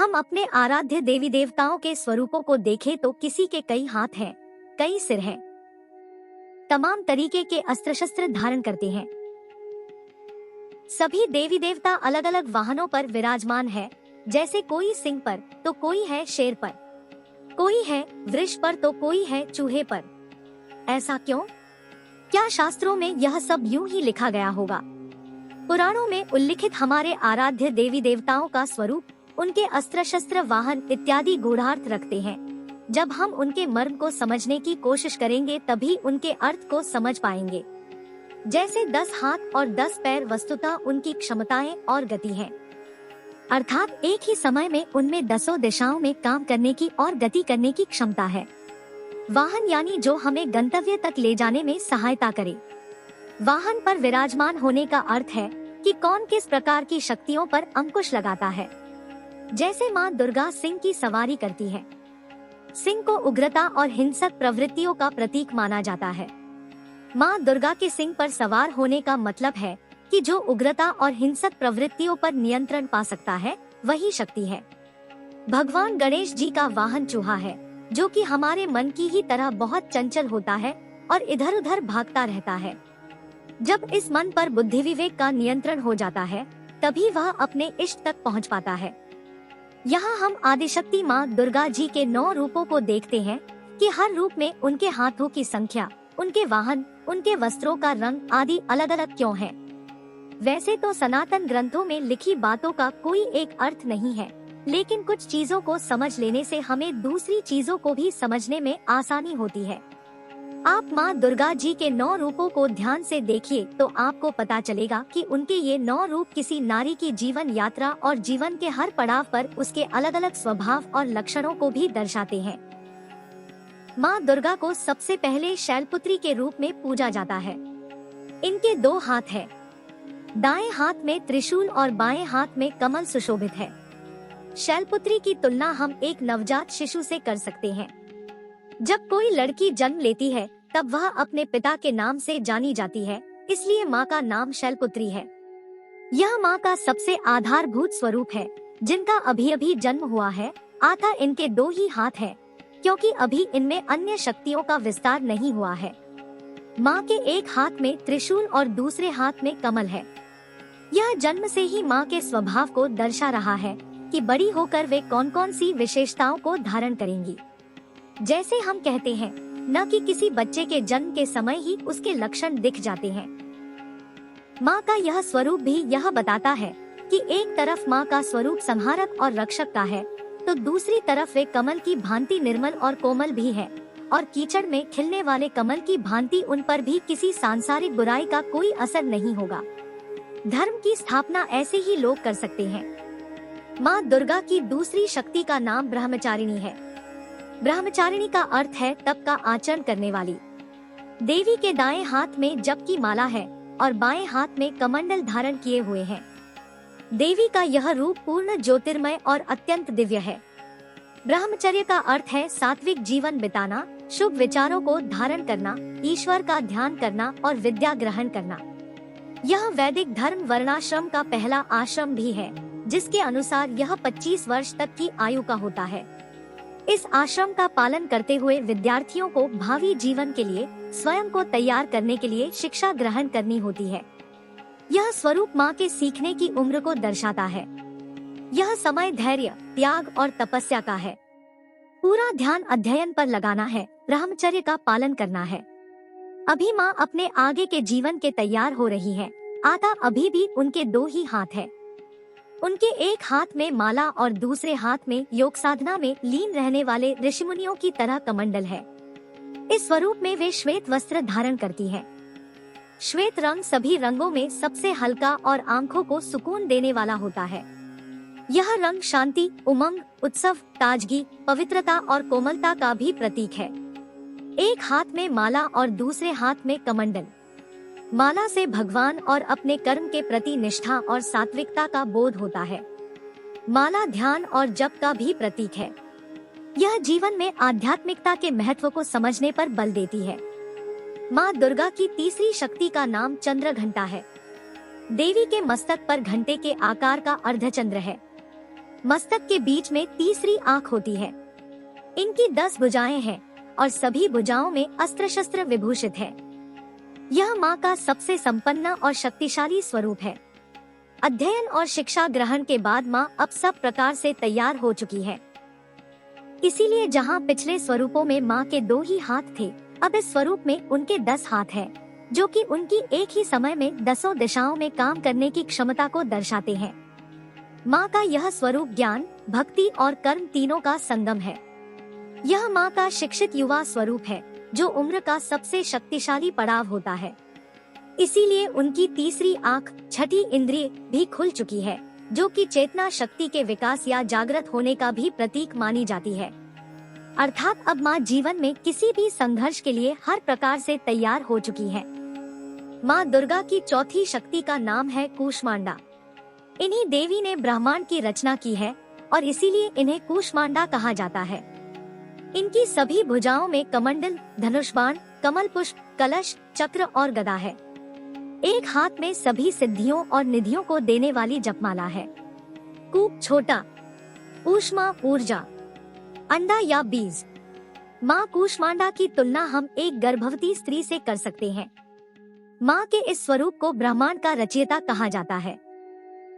हम अपने आराध्य देवी देवताओं के स्वरूपों को देखें तो किसी के कई हाथ हैं, कई सिर हैं, तमाम तरीके के अस्त्र शस्त्र धारण करते हैं। सभी देवी देवता अलग अलग वाहनों पर विराजमान है, जैसे कोई सिंह पर तो कोई है शेर पर, कोई है वृष पर तो कोई है चूहे पर। ऐसा क्यों? क्या शास्त्रों में यह सब यूं ही लिखा गया होगा? पुराणों में उल्लिखित हमारे आराध्य देवी देवताओं का स्वरूप, उनके अस्त्र शस्त्र, वाहन इत्यादि गूढ़ार्थ रखते हैं। जब हम उनके मर्म को समझने की कोशिश करेंगे तभी उनके अर्थ को समझ पाएंगे। जैसे 10 हाथ और 10 पैर वस्तुतः उनकी क्षमताएं और गति है, अर्थात एक ही समय में उनमें 10 दिशाओं में काम करने की और गति करने की क्षमता है। वाहन यानी जो हमें गंतव्य तक ले जाने में सहायता करे। वाहन पर विराजमान होने का अर्थ है कि कौन किस प्रकार की शक्तियों पर अंकुश लगाता है। जैसे माँ दुर्गा सिंह की सवारी करती है। सिंह को उग्रता और हिंसक प्रवृत्तियों का प्रतीक माना जाता है। माँ दुर्गा के सिंह पर सवार होने का मतलब है कि जो उग्रता और हिंसक प्रवृत्तियों पर नियंत्रण पा सकता है वही शक्ति है। भगवान गणेश जी का वाहन चूहा है, जो कि हमारे मन की ही तरह बहुत चंचल होता है और इधर उधर भागता रहता है। जब इस मन पर बुद्धि विवेक का नियंत्रण हो जाता है तभी वह अपने इष्ट तक पहुंच पाता है। यहाँ हम आदिशक्ति माँ दुर्गा जी के 9 रूपों को देखते हैं कि हर रूप में उनके हाथों की संख्या, उनके वाहन, उनके वस्त्रों का रंग आदि अलग अलग क्यों है। वैसे तो सनातन ग्रंथों में लिखी बातों का कोई एक अर्थ नहीं है, लेकिन कुछ चीजों को समझ लेने से हमें दूसरी चीजों को भी समझने में आसानी होती है। आप माँ दुर्गा जी के 9 रूपों को ध्यान से देखिए तो आपको पता चलेगा कि उनके ये 9 रूप किसी नारी की जीवन यात्रा और जीवन के हर पड़ाव पर उसके अलग अलग स्वभाव और लक्षणों को भी दर्शाते हैं। माँ दुर्गा को सबसे पहले शैलपुत्री के रूप में पूजा जाता है। इनके 2 हाथ हैं। दाएं हाथ में त्रिशूल और बाएं हाथ में कमल सुशोभित है। शैलपुत्री की तुलना हम एक नवजात शिशु से कर सकते हैं। जब कोई लड़की जन्म लेती है तब वह अपने पिता के नाम से जानी जाती है, इसलिए माँ का नाम शैलपुत्री है। यह माँ का सबसे आधारभूत स्वरूप है, जिनका अभी अभी जन्म हुआ है। अतः इनके 2 ही हाथ हैं, क्योंकि अभी इनमें अन्य शक्तियों का विस्तार नहीं हुआ है। माँ के एक हाथ में त्रिशूल और दूसरे हाथ में कमल है। यह जन्म से ही माँ के स्वभाव को दर्शा रहा है कि बड़ी होकर वे कौन कौन सी विशेषताओं को धारण करेंगी। जैसे हम कहते हैं न कि किसी बच्चे के जन्म के समय ही उसके लक्षण दिख जाते हैं। माँ का यह स्वरूप भी यह बताता है कि एक तरफ माँ का स्वरूप संहारक और रक्षक का है, तो दूसरी तरफ वे कमल की भांति निर्मल और कोमल भी है, और कीचड़ में खिलने वाले कमल की भांति उन पर भी किसी सांसारिक बुराई का कोई असर नहीं होगा। धर्म की स्थापना ऐसे ही लोग कर सकते हैं। माँ दुर्गा की दूसरी शक्ति का नाम ब्रह्मचारिणी है। ब्रह्मचारिणी का अर्थ है तप का आचरण करने वाली। देवी के दाएं हाथ में जप की माला है और बाएं हाथ में कमंडल धारण किए हुए हैं। देवी का यह रूप पूर्ण ज्योतिर्मय और अत्यंत दिव्य है। ब्रह्मचर्य का अर्थ है सात्विक जीवन बिताना, शुभ विचारों को धारण करना, ईश्वर का ध्यान करना और विद्या ग्रहण करना। यह वैदिक धर्म वर्णाश्रम का पहला आश्रम भी है, जिसके अनुसार यह 25 वर्ष तक की आयु का होता है। इस आश्रम का पालन करते हुए विद्यार्थियों को भावी जीवन के लिए स्वयं को तैयार करने के लिए शिक्षा ग्रहण करनी होती है। यह स्वरूप माँ के सीखने की उम्र को दर्शाता है। यह समय धैर्य, त्याग और तपस्या का है। पूरा ध्यान अध्ययन पर लगाना है, ब्रह्मचर्य का पालन करना है। अभी माँ अपने आगे के जीवन के तैयार हो रही है। अतः अभी भी उनके 2 ही हाथ है। उनके एक हाथ में माला और दूसरे हाथ में योग साधना में लीन रहने वाले ऋषिमुनियों की तरह कमंडल है। इस स्वरूप में वे श्वेत वस्त्र धारण करती हैं। श्वेत रंग सभी रंगों में सबसे हल्का और आंखों को सुकून देने वाला होता है। यह रंग शांति, उमंग, उत्सव, ताजगी, पवित्रता और कोमलता का भी प्रतीक है। एक हाथ में माला और दूसरे हाथ में कमंडल। माला से भगवान और अपने कर्म के प्रति निष्ठा और सात्विकता का बोध होता है। माला ध्यान और जप का भी प्रतीक है। यह जीवन में आध्यात्मिकता के महत्व को समझने पर बल देती है। माँ दुर्गा की तीसरी शक्ति का नाम चंद्र घंटा है। देवी के मस्तक पर घंटे के आकार का अर्धचंद्र है। मस्तक के बीच में तीसरी आंख होती है। इनकी 10 भुजाएं हैं और सभी भुजाओं में अस्त्र शस्त्र विभूषित है। यह माँ का सबसे संपन्न और शक्तिशाली स्वरूप है। अध्ययन और शिक्षा ग्रहण के बाद माँ अब सब प्रकार से तैयार हो चुकी है। इसीलिए जहाँ पिछले स्वरूपों में माँ के 2 ही हाथ थे, अब इस स्वरूप में उनके 10 हाथ हैं, जो कि उनकी एक ही समय में 10 दिशाओं में काम करने की क्षमता को दर्शाते हैं। माँ का यह स्वरूप ज्ञान, भक्ति और कर्म तीनों का संगम है। यह माँ का शिक्षित युवा स्वरूप है, जो उम्र का सबसे शक्तिशाली पड़ाव होता है। इसीलिए उनकी तीसरी आँख, छठी इंद्रिय भी खुल चुकी है, जो कि चेतना शक्ति के विकास या जागृत होने का भी प्रतीक मानी जाती है। अर्थात अब माँ जीवन में किसी भी संघर्ष के लिए हर प्रकार से तैयार हो चुकी है। माँ दुर्गा की चौथी शक्ति का नाम है कूष्मांडा। इन्हीं देवी ने ब्रह्मांड की रचना की है और इसीलिए इन्हें कूष्मांडा कहा जाता है। इनकी सभी भुजाओं में कमंडल, धनुष बाण, कमल पुष्प, कलश, चक्र और गदा है। एक हाथ में सभी सिद्धियों और निधियों को देने वाली जपमाला है। कूप छोटा, ऊष्मा ऊर्जा, अंडा या बीज। माँ कूष्मांडा की तुलना हम एक गर्भवती स्त्री से कर सकते हैं। माँ के इस स्वरूप को ब्रह्मांड का रचयिता कहा जाता है।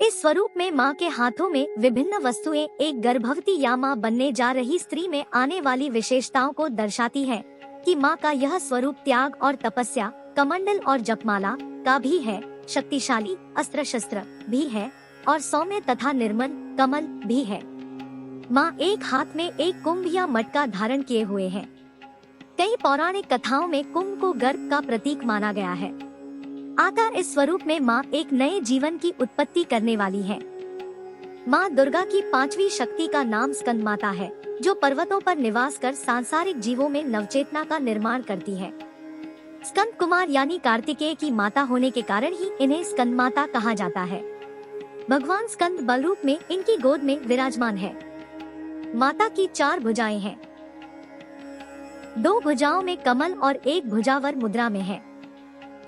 इस स्वरूप में माँ के हाथों में विभिन्न वस्तुएं एक गर्भवती या माँ बनने जा रही स्त्री में आने वाली विशेषताओं को दर्शाती है कि माँ का यह स्वरूप त्याग और तपस्या, कमंडल और जपमाला का भी है, शक्तिशाली अस्त्र शस्त्र भी है और सौम्य तथा निर्मल कमल भी है। माँ एक हाथ में एक कुंभ या मटका धारण किए हुए है। कई पौराणिक कथाओं में कुंभ को गर्भ का प्रतीक माना गया है। आकर इस स्वरूप में माँ एक नए जीवन की उत्पत्ति करने वाली है। माँ दुर्गा की 5वीं शक्ति का नाम स्कंद माता है, जो पर्वतों पर निवास कर सांसारिक जीवों में नवचेतना का निर्माण करती है। स्कंद कुमार यानी कार्तिकेय की माता होने के कारण ही इन्हें स्कंद माता कहा जाता है। भगवान स्कंद बलरूप में इनकी गोद में विराजमान है। माता की 4 भुजाएं हैं। 2 भुजाओं में कमल और 1 भुजावर मुद्रा में है।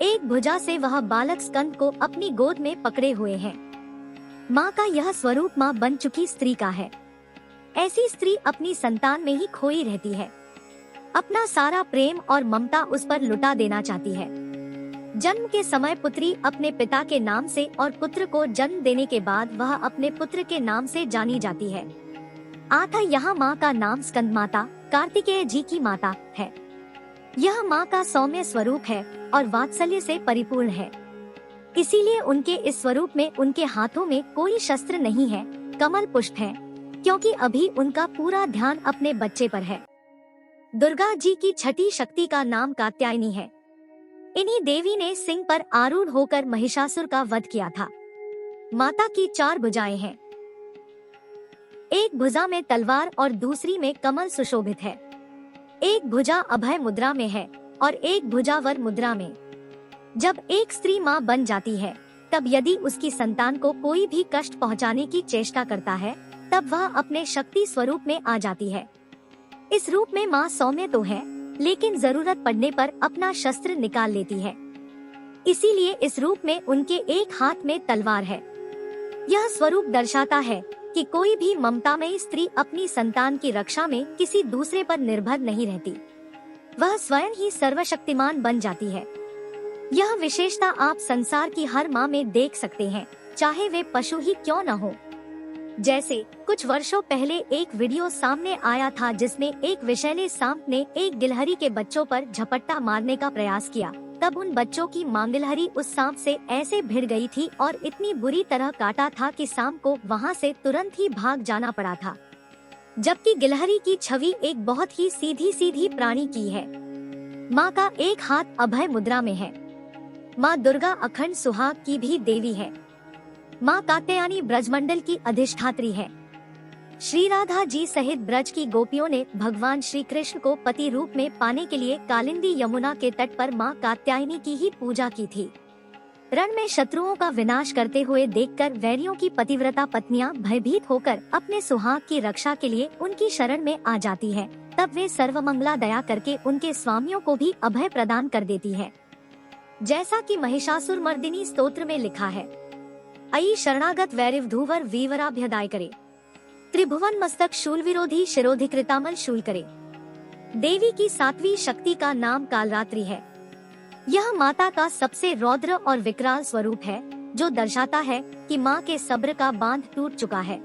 एक भुजा से वह बालक स्कंद को अपनी गोद में पकड़े हुए है। माँ का यह स्वरूप माँ बन चुकी स्त्री का है। ऐसी स्त्री अपनी संतान में ही खोई रहती है। अपना सारा प्रेम और ममता उस पर लुटा देना चाहती है। जन्म के समय पुत्री अपने पिता के नाम से और पुत्र को जन्म देने के बाद वह अपने पुत्र के नाम से जानी जाती है। अतः यहाँ माँ का नाम स्कंद माता, कार्तिकेय जी की माता है। यह माँ का सौम्य स्वरूप है और वात्सल्य से परिपूर्ण है। इसीलिए उनके इस स्वरूप में उनके हाथों में कोई शस्त्र नहीं है, कमल पुष्प है, क्योंकि अभी उनका पूरा ध्यान अपने बच्चे पर है। दुर्गा जी की छठी शक्ति का नाम कात्यायनी है। इन्हीं देवी ने सिंह पर आरूढ़ होकर महिषासुर का वध किया था। माता की 4 भुजाएं हैं। एक भुजा में तलवार और दूसरी में कमल सुशोभित है। एक भुजा अभय मुद्रा में है और एक भुजा वर मुद्रा में। जब एक स्त्री माँ बन जाती है, तब यदि उसकी संतान को कोई भी कष्ट पहुँचाने की चेष्टा करता है, तब वह अपने शक्ति स्वरूप में आ जाती है। इस रूप में माँ सौम्य तो है, लेकिन जरूरत पड़ने पर अपना शस्त्र निकाल लेती है। इसीलिए इस रूप में उनके एक हाथ में तलवार है। यह स्वरूप दर्शाता है कि कोई भी ममतामयी स्त्री अपनी संतान की रक्षा में किसी दूसरे पर निर्भर नहीं रहती। वह स्वयं ही सर्वशक्तिमान बन जाती है। यह विशेषता आप संसार की हर माँ में देख सकते हैं, चाहे वे पशु ही क्यों न हो। जैसे कुछ वर्षों पहले एक वीडियो सामने आया था जिसमें एक विषैले सांप ने एक गिलहरी के बच्चों पर झपट्टा मारने का प्रयास किया। तब उन बच्चों की मां गिलहरी उस सांप से ऐसे भिड़ गई थी और इतनी बुरी तरह काटा था कि सांप को वहां से तुरंत ही भाग जाना पड़ा था। जबकि गिलहरी की छवि एक बहुत ही सीधी सीधी प्राणी की है। माँ का एक हाथ अभय मुद्रा में है। माँ दुर्गा अखंड सुहाग की भी देवी है। माँ कात्यायनी ब्रजमंडल की अधिष्ठात्री है। श्री राधा जी सहित ब्रज की गोपियों ने भगवान श्री कृष्ण को पति रूप में पाने के लिए कालिंदी यमुना के तट पर माँ कात्यायनी की ही पूजा की थी। रण में शत्रुओं का विनाश करते हुए देखकर वैरियों की पतिव्रता पत्नियां भयभीत होकर अपने सुहाग की रक्षा के लिए उनकी शरण में आ जाती है। तब वे सर्वमंगला दया करके उनके स्वामियों को भी अभय प्रदान कर देती है। जैसा कि महिषासुर मर्दिनी स्तोत्र में लिखा है, अयि शरणागत वैरिवधूवर वीवराभ्यदाय करे। त्रिभुवन मस्तक शूल विरोधी शिरोधिकृतामल शूल करे। देवी की 7वीं शक्ति का नाम कालरात्रि है। यह माता का सबसे रौद्र और विकराल स्वरूप है, जो दर्शाता है कि माँ के सब्र का बांध टूट चुका है।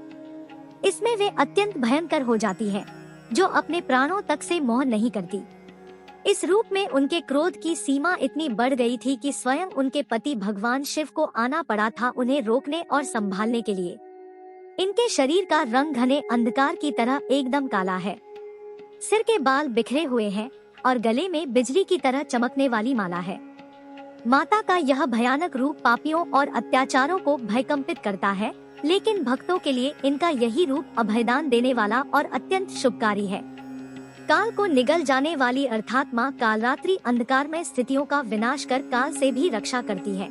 इसमें वे अत्यंत भयंकर हो जाती है, जो अपने प्राणों तक से मोह नहीं करती। इस रूप में उनके क्रोध की सीमा इतनी बढ़ गई थी कि स्वयं उनके पति भगवान शिव को आना पड़ा था उन्हें रोकने और संभालने के लिए। इनके शरीर का रंग घने अंधकार की तरह एकदम काला है। सिर के बाल बिखरे हुए हैं और गले में बिजली की तरह चमकने वाली माला है। माता का यह भयानक रूप पापियों और अत्याचारों को भयकंपित करता है, लेकिन भक्तों के लिए इनका यही रूप अभयदान देने वाला और अत्यंत शुभकारी है। काल को निगल जाने वाली अर्थात माँ कालरात्रि अंधकार में स्थितियों का विनाश कर काल से भी रक्षा करती है।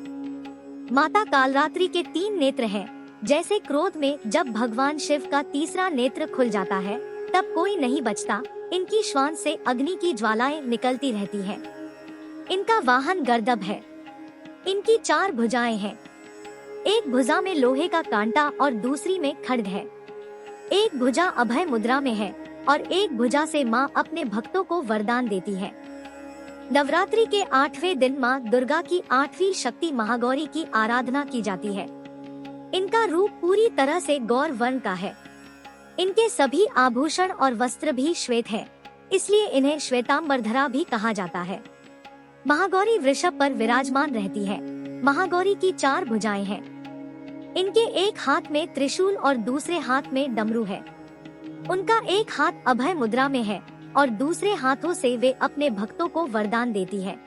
माता कालरात्रि के 3 नेत्र हैं। जैसे क्रोध में जब भगवान शिव का तीसरा नेत्र खुल जाता है, तब कोई नहीं बचता। इनकी श्वान से अग्नि की ज्वालाएं निकलती रहती हैं। इनका वाहन गर्दभ है। इनकी 4 भुजाएं हैं। एक भुजा में लोहे का कांटा और दूसरी में खड्ग है। एक भुजा अभय मुद्रा में है और एक भुजा से माँ अपने भक्तों को वरदान देती है। नवरात्रि के 8वें दिन माँ दुर्गा की 8वीं शक्ति महागौरी की आराधना की जाती है। इनका रूप पूरी तरह से गौर वर्ण का है। इनके सभी आभूषण और वस्त्र भी श्वेत हैं, इसलिए इन्हें श्वेतांबरधरा भी कहा जाता है। महागौरी वृषभ पर विराजमान रहती है। महागौरी की 4 भुजाएं हैं। इनके एक हाथ में त्रिशूल और दूसरे हाथ में डमरू है। उनका एक हाथ अभय मुद्रा में है और दूसरे हाथों से वे अपने भक्तों को वरदान देती है।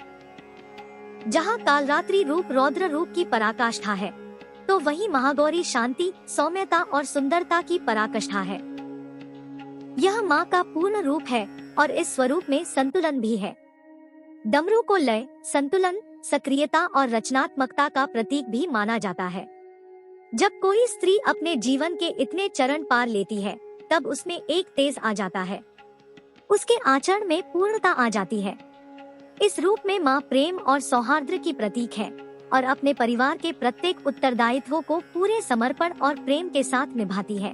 जहाँ कालरात्रि रूप रौद्र रूप की पराकाष्ठा है, तो वहीं महागौरी शांति, सौम्यता और सुंदरता की पराकाष्ठा है। यह माँ का पूर्ण रूप है और इस स्वरूप में संतुलन भी है। डमरू को लय, संतुलन, सक्रियता और रचनात्मकता का प्रतीक भी माना जाता है। जब कोई स्त्री अपने जीवन के इतने चरण पार लेती है, तब उसमें एक तेज आ जाता है। उसके आचरण में पूर्णता आ जाती है। इस रूप में माँ प्रेम और सौहार्द की प्रतीक है और अपने परिवार के प्रत्येक उत्तरदायित्वों को पूरे समर्पण और प्रेम के साथ निभाती है,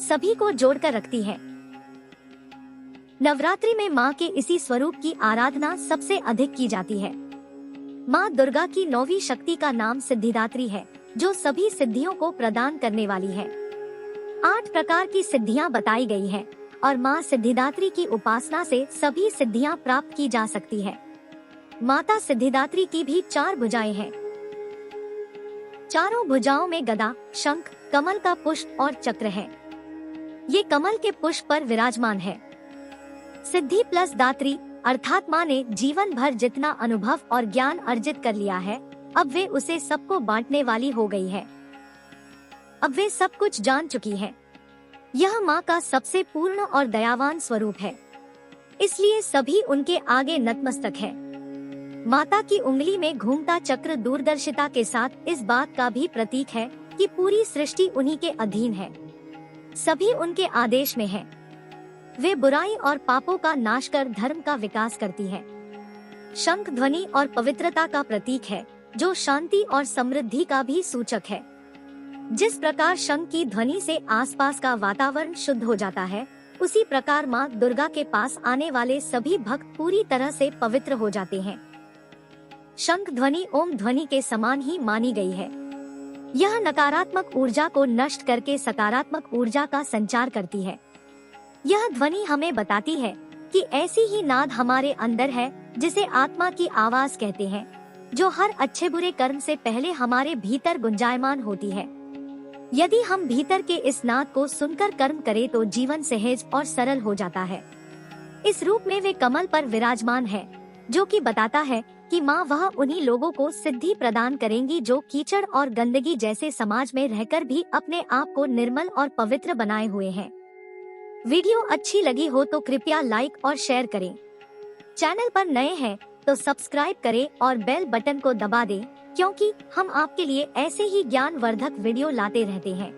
सभी को जोड़कर रखती है। नवरात्रि में माँ के इसी स्वरूप की आराधना सबसे अधिक की जाती है। माँ दुर्गा की 9वीं शक्ति का नाम सिद्धिदात्री है, जो सभी सिद्धियों को प्रदान करने वाली है। 8 प्रकार की सिद्धियां बताई गई हैं और माँ सिद्धिदात्री की उपासना से सभी सिद्धियां प्राप्त की जा सकती है। माता सिद्धिदात्री की भी 4 भुजाएं हैं। चारों भुजाओं में गदा, शंख, कमल का पुष्प और चक्र है। ये कमल के पुष्प पर विराजमान है। सिद्धि प्लस दात्री अर्थात माँ ने जीवन भर जितना अनुभव और ज्ञान अर्जित कर लिया है, अब वे उसे सबको बांटने वाली हो गई है। अब वे सब कुछ जान चुकी है। यह माँ का सबसे पूर्ण और दयावान स्वरूप है, इसलिए सभी उनके आगे नतमस्तक है। माता की उंगली में घूमता चक्र दूरदर्शिता के साथ इस बात का भी प्रतीक है कि पूरी सृष्टि उन्हीं के अधीन है, सभी उनके आदेश में है। वे बुराई और पापों का नाश कर धर्म का विकास करती है। शंख ध्वनि और पवित्रता का प्रतीक है, जो शांति और समृद्धि का भी सूचक है। जिस प्रकार शंख की ध्वनि से आसपास का वातावरण शुद्ध हो जाता है, उसी प्रकार माँ दुर्गा के पास आने वाले सभी भक्त पूरी तरह से पवित्र हो जाते हैं। शंख ध्वनि ओम ध्वनि के समान ही मानी गई है। यह नकारात्मक ऊर्जा को नष्ट करके सकारात्मक ऊर्जा का संचार करती है। यह ध्वनि हमें बताती है कि ऐसी ही नाद हमारे अंदर है, जिसे आत्मा की आवाज कहते हैं, जो हर अच्छे बुरे कर्म से पहले हमारे भीतर गुंजायमान होती है। यदि हम भीतर के इस नाद को सुनकर कर्म करें तो जीवन सहज और सरल हो जाता है। इस रूप में वे कमल पर विराजमान है, जो कि बताता है कि माँ वह उन्हीं लोगों को सिद्धि प्रदान करेंगी जो कीचड़ और गंदगी जैसे समाज में रहकर भी अपने आप को निर्मल और पवित्र बनाए हुए हैं। वीडियो अच्छी लगी हो तो कृपया लाइक और शेयर करें। चैनल पर नए हैं तो सब्सक्राइब करें और बेल बटन को दबा दें, क्योंकि हम आपके लिए ऐसे ही ज्ञानवर्धक वीडियो लाते रहते हैं।